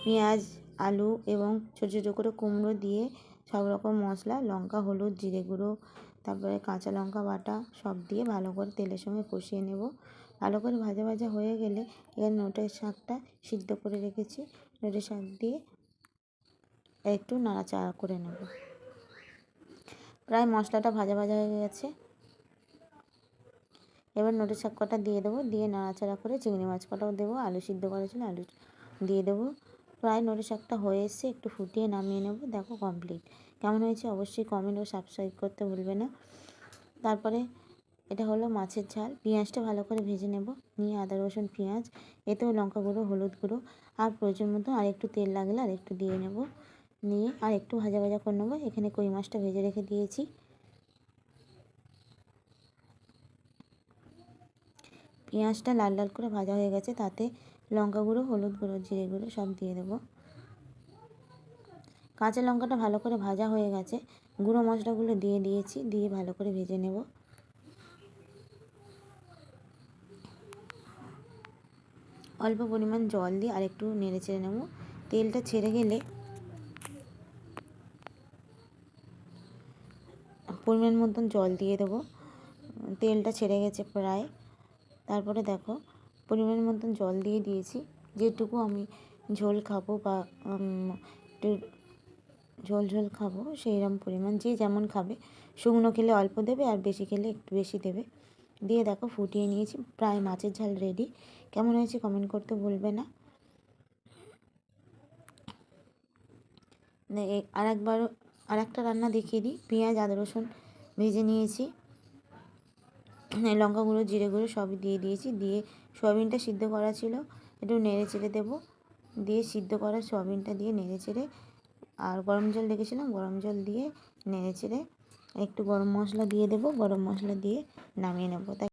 পেঁয়াজ, আলু এবং ছোটো ছোটো করে কুমড়ো দিয়ে সব রকম মশলা, লঙ্কা, হলুদ, জিরে গুঁড়ো, তারপরে কাঁচা লঙ্কা বাটা সব দিয়ে ভালো করে তেলের সঙ্গে কষিয়ে নেব। ভালো করে ভাজা ভাজা হয়ে গেলে এবার নোটের শাকটা সিদ্ধ করে রেখেছি, নোটের শাক দিয়ে একটু নাড়াচাড়া করে নেব। প্রায় মশলাটা ভাজা ভাজা হয়ে গেছে। এবার নোটের শাক কটা দিয়ে দেবো, দিয়ে নাড়াচাড়া করে চিংড়ি মাছ কটাও দেবো, আলু সিদ্ধ করা ছিল আলু দিয়ে দেবো। প্রায় নোটের শাকটা হয়ে এসছে, একটু ফুটিয়ে নামিয়ে নেব। দেখো কমপ্লিট। কেমন হয়েছে অবশ্যই কমেন্ট ও সাবস্ক্রাইব করতে ভুলবে না। তারপরে এটা হলো মাছের ঝাল। পেঁয়াজটা ভালো করে ভেজে নেব, নিয়ে আদা রসুন পেঁয়াজ, এতেও লঙ্কা গুঁড়ো, হলুদ গুঁড়ো আর প্রয়োজন মতো আর একটু তেল লাগলে আর একটু দিয়ে নেব, নিয়ে আর একটু ভাজা ভাজা করে নেবো। এখানে কই মাছটা ভেজে রেখে দিয়েছি। পেঁয়াজটা লাল লাল করে ভাজা হয়ে গেছে, তাতে লঙ্কা গুঁড়ো, হলুদ গুঁড়ো, জিরে গুঁড়ো সব দিয়ে দেবো। কাঁচা লঙ্কাটা ভালো করে ভাজা হয়ে গেছে, গুঁড়ো মশলাগুলো দিয়ে দিয়েছি, দিয়ে ভালো করে ভেজে নেব। অল্প পরিমাণ জল দিয়ে আর একটু নেড়ে চেড়ে নেব। তেলটা ছেড়ে গেলে পরিমাণ মতন জল দিয়ে দেবো। তেলটা ছেড়ে গেছে প্রায়। তারপরে দেখো পরিমাণ মতন জল দিয়ে দিয়েছি। যেটুকু আমি ঝোল খাবো বা একটু ঝোল ঝোল খাবো সেইরকম পরিমাণ, যে যেমন খাবে, শুকনো খেলে অল্প দেবে আর বেশি খেলে একটু বেশি দেবে। দিয়ে দেখো ফুটিয়ে নিয়েছি, প্রায় মাছের ঝাল রেডি। কেমন হয়েছে কমেন্ট করতে ভুলবে না। আর একটা রান্না দেখিয়ে দিই। পেঁয়াজ, আদা রসুন ভেজে নিয়েছি, লঙ্কা গুঁড়ো, জিরে গুঁড়ো সবই দিয়ে দিয়েছি। দিয়ে সয়াবিনটা সিদ্ধ করা ছিল, একটু নেড়ে চেড়ে দেবো। দিয়ে সিদ্ধ করা সয়াবিনটা দিয়ে নেড়ে চেড়ে, আর গরম জল রেখেছিলাম, গরম জল দিয়ে নেড়ে চেড়ে একটু গরম মশলা দিয়ে দেবো, গরম মশলা দিয়ে নামিয়ে নেবো।